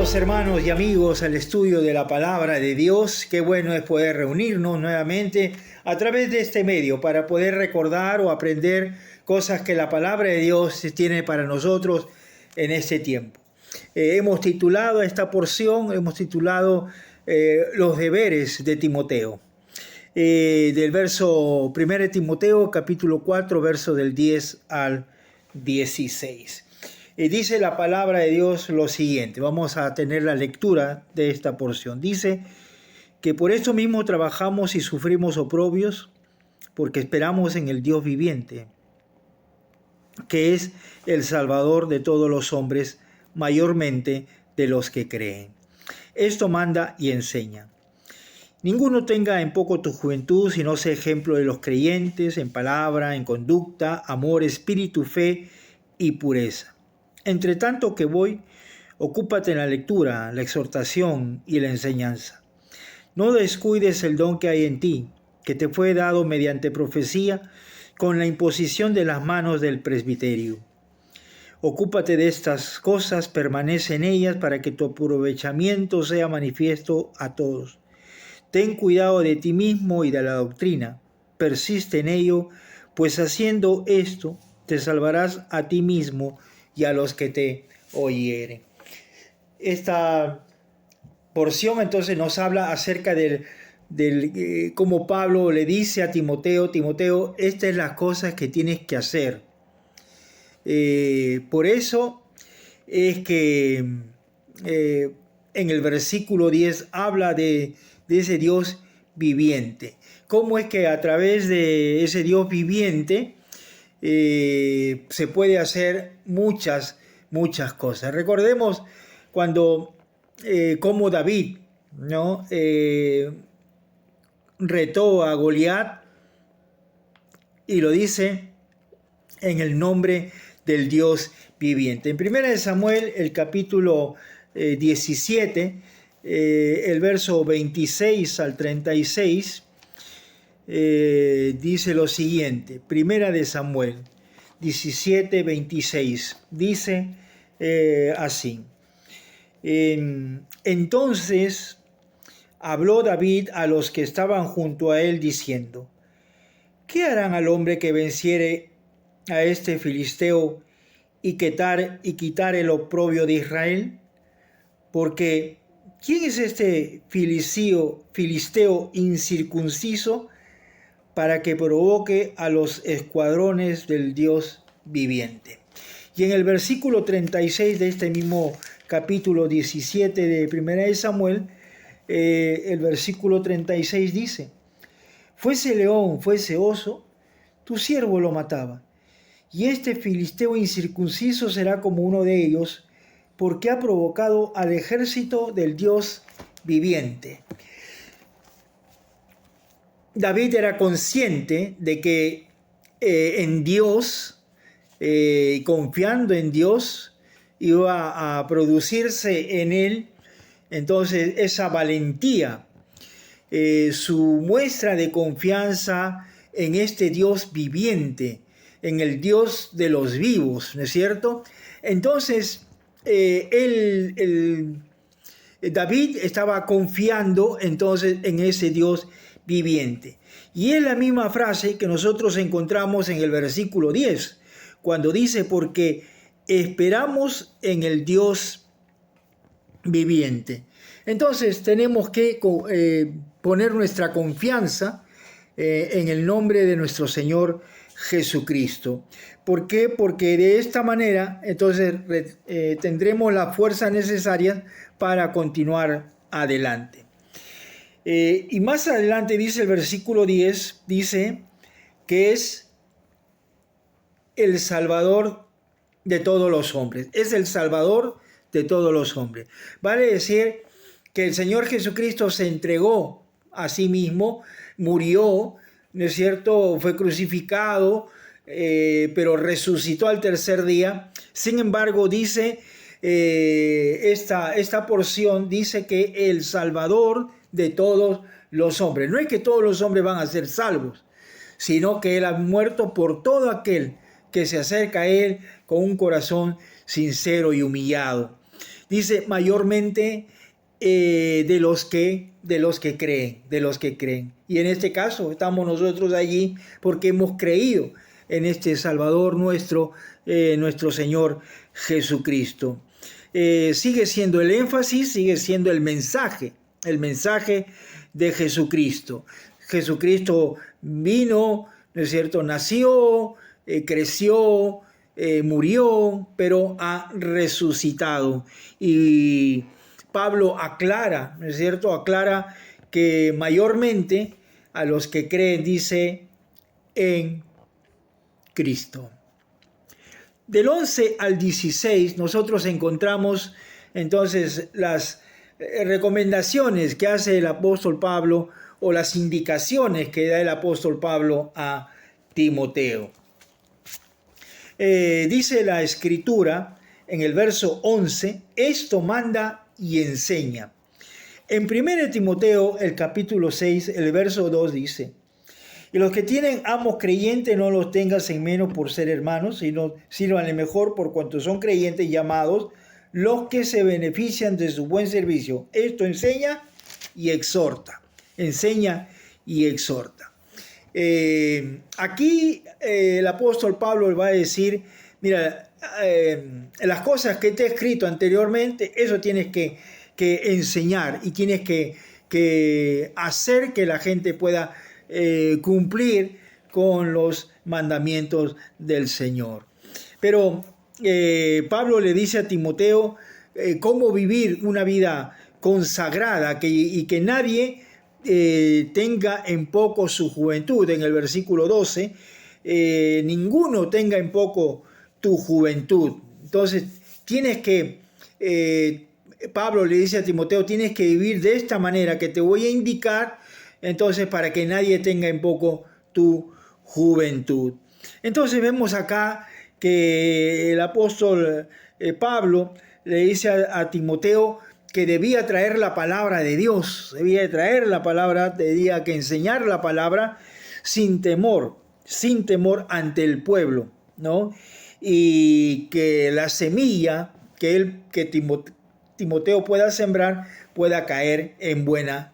Bienvenidos hermanos y amigos al estudio de la palabra de Dios. Qué bueno es poder reunirnos nuevamente a través de este medio para poder recordar o aprender cosas que la palabra de Dios tiene para nosotros en este tiempo. Hemos titulado esta porción, los deberes de Timoteo. Del verso 1 de Timoteo, capítulo 4, verso del 10 al 16. Dice la palabra de Dios lo siguiente. Vamos a tener la lectura de esta porción. Dice que por esto mismo trabajamos y sufrimos oprobios, porque esperamos en el Dios viviente, que es el Salvador de todos los hombres, mayormente de los que creen. Esto manda y enseña. Ninguno tenga en poco tu juventud, sino sea ejemplo de los creyentes en palabra, en conducta, amor, espíritu, fe y pureza. Entre tanto que voy, ocúpate en la lectura, la exhortación y la enseñanza. No descuides el don que hay en ti, que te fue dado mediante profecía, con la imposición de las manos del presbiterio. Ocúpate de estas cosas, permanece en ellas para que tu aprovechamiento sea manifiesto a todos. Ten cuidado de ti mismo y de la doctrina. Persiste en ello, pues haciendo esto te salvarás a ti mismo y a los que te oyeren. Esta porción entonces nos habla acerca del cómo Pablo le dice a Timoteo, estas son las cosas que tienes que hacer. Por eso es que en el versículo 10 habla de ese Dios viviente. Cómo es que a través de ese Dios viviente se puede hacer muchas cosas. Recordemos cuando como David, ¿no? Retó a Goliat y lo dice en el nombre del Dios viviente. En 1 Samuel, el capítulo 17, el verso 26 al 36, dice lo siguiente. 1 Samuel 17, 26, dice así. Entonces habló David a los que estaban junto a él diciendo: ¿qué harán al hombre que venciere a este filisteo y quitar el oprobio de Israel? Porque ¿quién es este filisteo incircunciso para que provoque a los escuadrones del Dios viviente? Y en el versículo 36 de este mismo capítulo 17 de 1 Samuel, el versículo 36 dice: fuese león, fuese oso, tu siervo lo mataba, y este filisteo incircunciso será como uno de ellos, porque ha provocado al ejército del Dios viviente. David era consciente de que en Dios, confiando en Dios, iba a producirse en él entonces esa valentía, su muestra de confianza en este Dios viviente, en el Dios de los vivos, ¿no es cierto? Entonces, David estaba confiando entonces en ese Dios viviente. Y es la misma frase que nosotros encontramos en el versículo 10, cuando dice: porque esperamos en el Dios viviente. Entonces tenemos que poner nuestra confianza en el nombre de nuestro Señor Jesucristo. ¿Por qué? Porque de esta manera entonces tendremos la fuerza necesaria para continuar adelante. Y más adelante dice el versículo 10, dice que es el Salvador de todos los hombres. Es el Salvador de todos los hombres. Vale decir que el Señor Jesucristo se entregó a sí mismo, murió, ¿no es cierto? Fue crucificado, pero resucitó al tercer día. Sin embargo, dice esta porción, dice que el Salvador de todos los hombres. No es que todos los hombres van a ser salvos, sino que Él ha muerto por todo aquel que se acerca a Él con un corazón sincero y humillado. Dice mayormente de los que creen. Y en este caso estamos nosotros allí porque hemos creído en este Salvador nuestro, nuestro Señor Jesucristo. Sigue siendo el énfasis, sigue siendo el mensaje de Jesucristo. Jesucristo vino, ¿no es cierto? Nació, creció, murió, pero ha resucitado. Y Pablo aclara, ¿no es cierto? Aclara que mayormente a los que creen, dice, en Cristo. Del 11 al 16 nosotros encontramos entonces las recomendaciones que hace el apóstol Pablo o las indicaciones que da el apóstol Pablo a Timoteo. Dice la Escritura en el verso 11, esto manda y enseña. En 1 Timoteo, el capítulo 6, el verso 2 dice, y los que tienen amos creyentes no los tengas en menos por ser hermanos, sino sírvanle mejor por cuanto son creyentes llamados, los que se benefician de su buen servicio. Esto enseña y exhorta. Enseña y exhorta. Aquí el apóstol Pablo va a decir, mira, las cosas que te he escrito anteriormente, eso tienes que enseñar y tienes que hacer que la gente pueda cumplir con los mandamientos del Señor. Pero Pablo le dice a Timoteo cómo vivir una vida consagrada y que nadie tenga en poco su juventud. En el versículo 12, ninguno tenga en poco tu juventud. Entonces, tienes que, Pablo le dice a Timoteo, tienes que vivir de esta manera que te voy a indicar, entonces, para que nadie tenga en poco tu juventud. Entonces, vemos acá que el apóstol Pablo le dice a Timoteo que debía traer la palabra de Dios, debía traer la palabra, debía que enseñar la palabra sin temor ante el pueblo, ¿no? Y que la semilla que Timoteo pueda sembrar pueda caer en buena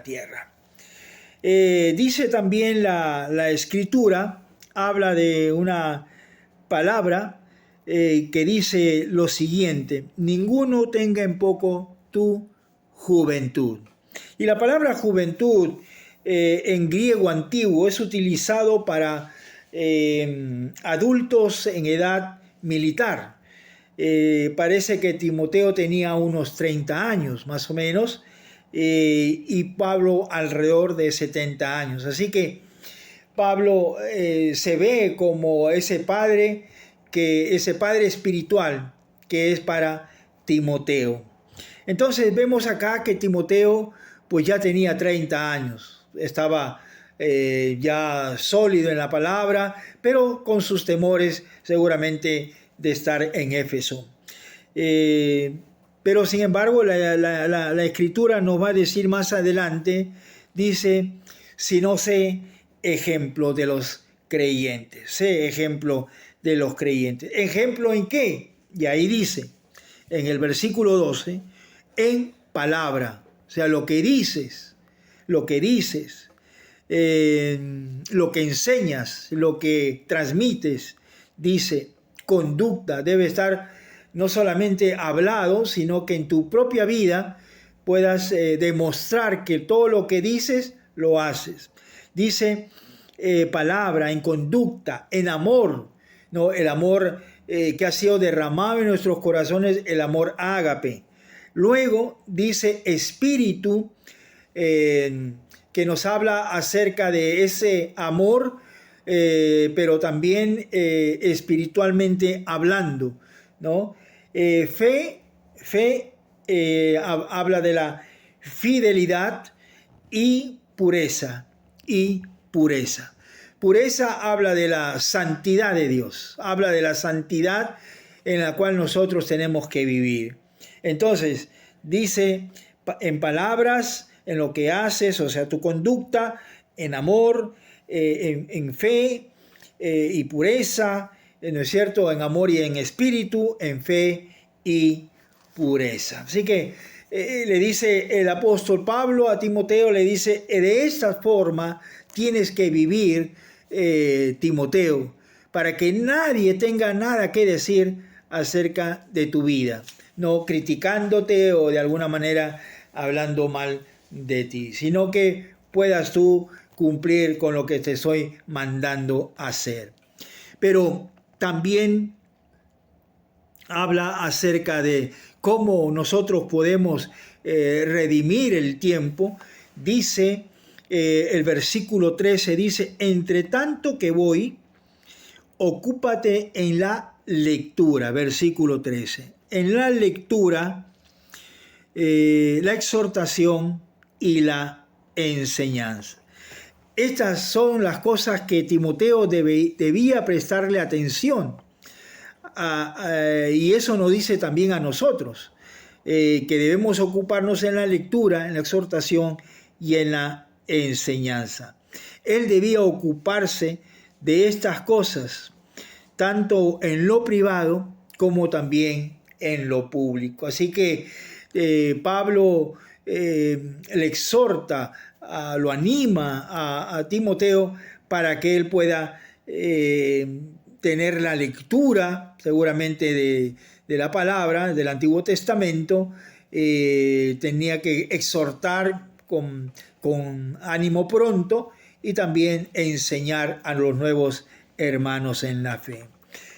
tierra. Dice también la Escritura, habla de una palabra que dice lo siguiente, ninguno tenga en poco tu juventud. Y la palabra juventud en griego antiguo es utilizado para adultos en edad militar. Parece que Timoteo tenía unos 30 años más o menos, y Pablo alrededor de 70 años. Así que Pablo se ve como ese padre espiritual que es para Timoteo. Entonces vemos acá que Timoteo pues ya tenía 30 años, estaba ya sólido en la palabra, pero con sus temores seguramente de estar en Éfeso. Pero sin embargo la Escritura nos va a decir más adelante, dice, si no sé ejemplo de los creyentes, sé ejemplo de los creyentes. ¿Ejemplo en qué? Y ahí dice, en el versículo 12, en palabra, o sea, lo que dices, lo que enseñas, lo que transmites, dice, conducta, debe estar no solamente hablado, sino que en tu propia vida puedas demostrar que todo lo que dices, lo haces. Dice palabra, en conducta, en amor, ¿no? El amor que ha sido derramado en nuestros corazones, el amor ágape. Luego dice espíritu, que nos habla acerca de ese amor, pero también espiritualmente hablando, ¿no? Fe habla de la fidelidad y pureza, Pureza habla de la santidad de Dios, habla de la santidad en la cual nosotros tenemos que vivir. Entonces, dice en palabras, en lo que haces, o sea, tu conducta, en amor, en fe y pureza, ¿no es cierto? En amor y en espíritu, en fe y pureza. Así que le dice el apóstol Pablo a Timoteo, le dice, de esta forma tienes que vivir, Timoteo, para que nadie tenga nada que decir acerca de tu vida, no criticándote o de alguna manera hablando mal de ti, sino que puedas tú cumplir con lo que te estoy mandando hacer. Pero también habla acerca de cómo nosotros podemos redimir el tiempo. Dice el versículo 13, dice, entre tanto que voy, ocúpate en la lectura, versículo 13. En la lectura, la exhortación y la enseñanza. Estas son las cosas que Timoteo debía prestarle atención. Y eso nos dice también a nosotros, que debemos ocuparnos en la lectura, en la exhortación y en la enseñanza. Él debía ocuparse de estas cosas, tanto en lo privado como también en lo público. Así que Pablo le exhorta, lo anima a Timoteo para que él pueda tener la lectura seguramente de la palabra del Antiguo Testamento. Tenía que exhortar con ánimo pronto y también enseñar a los nuevos hermanos en la fe.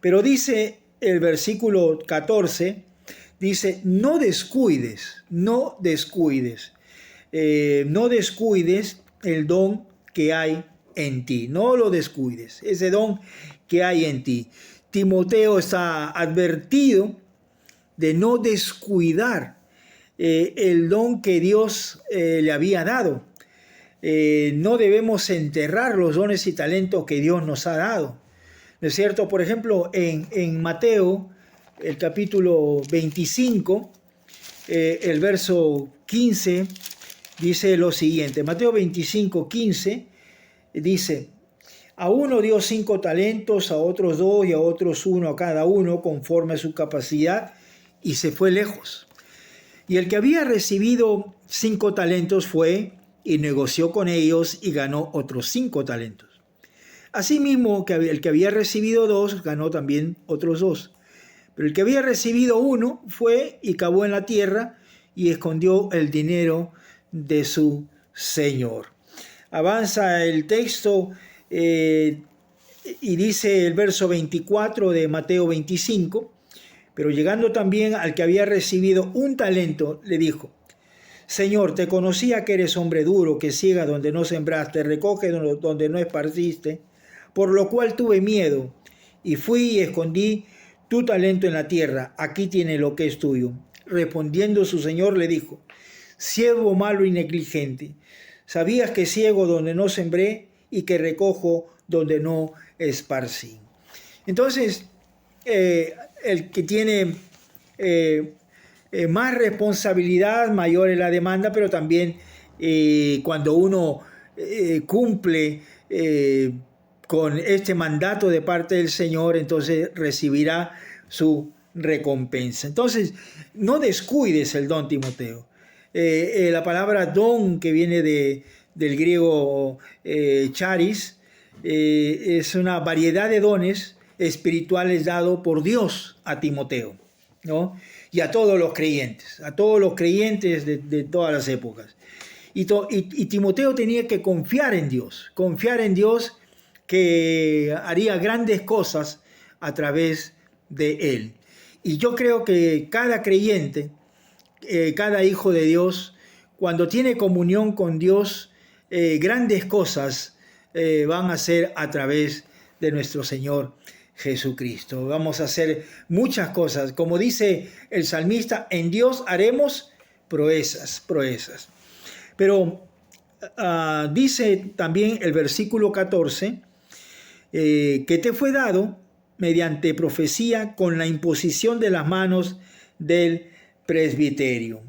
Pero dice el versículo 14, dice, no descuides el don que hay en ti, no lo descuides, ese don que hay en ti. Timoteo está advertido de no descuidar el don que Dios le había dado. No debemos enterrar los dones y talentos que Dios nos ha dado. ¿No es cierto? Por ejemplo, en Mateo, el capítulo 25, el verso 15, dice lo siguiente. Mateo 25, 15, dice, a uno dio 5 talentos, a otros 2 y a otros 1 a cada uno, conforme a su capacidad, y se fue lejos. Y el que había recibido 5 talentos fue y negoció con ellos y ganó otros 5 talentos. Asimismo, el que había recibido 2 ganó también otros 2. Pero el que había recibido 1 fue y cavó en la tierra y escondió el dinero de su señor. Avanza el texto y dice el verso 24 de Mateo 25, pero llegando también al que había recibido 1 talento, le dijo, Señor, te conocía que eres hombre duro, que ciega donde no sembraste, recoge donde no esparciste, por lo cual tuve miedo y fui y escondí tu talento en la tierra. Aquí tiene lo que es tuyo. Respondiendo su señor le dijo, siervo malo y negligente, ¿sabías que ciego donde no sembré y que recojo donde no esparcí? Entonces, el que tiene más responsabilidad, mayor es la demanda, pero también cuando uno cumple con este mandato de parte del Señor, entonces recibirá su recompensa. Entonces, no descuides el don, Timoteo. La palabra don, que viene del griego charis, es una variedad de dones espirituales dado por Dios a Timoteo, ¿no? Y a todos los creyentes de todas las épocas. Y Timoteo tenía que confiar en Dios que haría grandes cosas a través de él. Y yo creo que cada creyente, cada hijo de Dios, cuando tiene comunión con Dios, grandes cosas van a ser a través de nuestro Señor Jesucristo. Vamos a hacer muchas cosas. Como dice el salmista, en Dios haremos proezas. Pero dice también el versículo 14, que te fue dado mediante profecía con la imposición de las manos del presbiterio.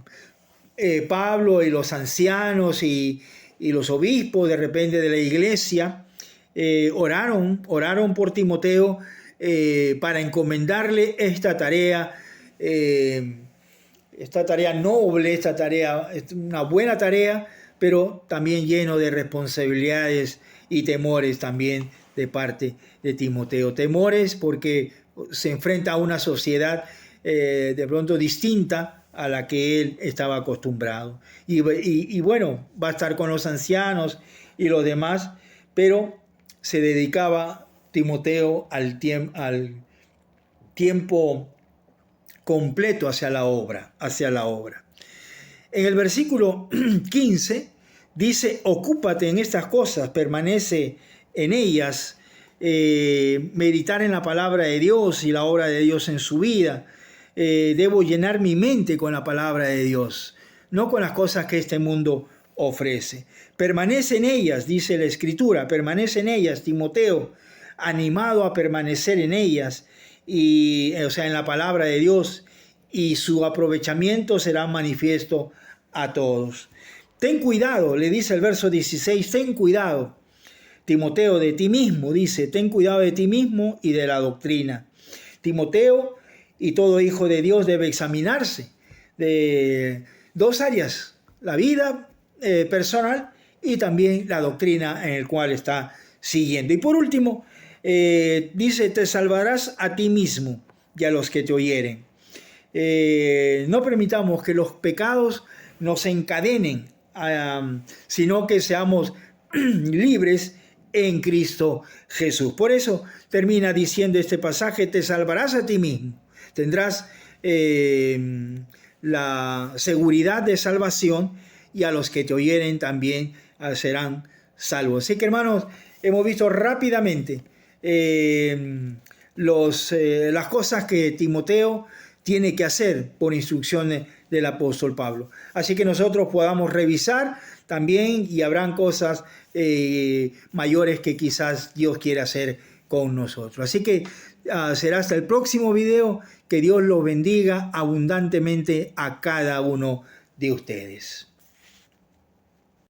Pablo y los ancianos y los obispos de repente de la iglesia oraron por Timoteo para encomendarle esta tarea esta tarea noble, esta tarea es una buena tarea, pero también lleno de responsabilidades y temores también de parte de Timoteo. Temores porque se enfrenta a una sociedad de pronto distinta a la que él estaba acostumbrado. Y bueno, va a estar con los ancianos y los demás, pero se dedicaba Timoteo al tiempo completo hacia la obra. En el versículo 15 dice, ocúpate en estas cosas, permanece en ellas, meditar en la palabra de Dios y la obra de Dios en su vida. Debo llenar mi mente con la palabra de Dios, no con las cosas que este mundo ofrece. Permanece en ellas, dice la Escritura, permanece en ellas, Timoteo, animado a permanecer en ellas, o sea, en la palabra de Dios, y su aprovechamiento será manifiesto a todos. Ten cuidado, le dice el verso 16, ten cuidado, Timoteo, de ti mismo, dice, ten cuidado de ti mismo y de la doctrina. Timoteo y todo hijo de Dios debe examinarse de dos áreas, la vida personal y también la doctrina en la cual está siguiendo. Y por último, dice, te salvarás a ti mismo y a los que te oyeren. No permitamos que los pecados nos encadenen, sino que seamos libres en Cristo Jesús. Por eso termina diciendo este pasaje, te salvarás a ti mismo. Tendrás la seguridad de salvación y a los que te oyeren también serán salvos. Así que, hermanos, hemos visto rápidamente las cosas que Timoteo tiene que hacer por instrucciones del apóstol Pablo. Así que nosotros podamos revisar también y habrán cosas mayores que quizás Dios quiera hacer con nosotros. Así que será hasta el próximo video. Que Dios los bendiga abundantemente a cada uno de ustedes.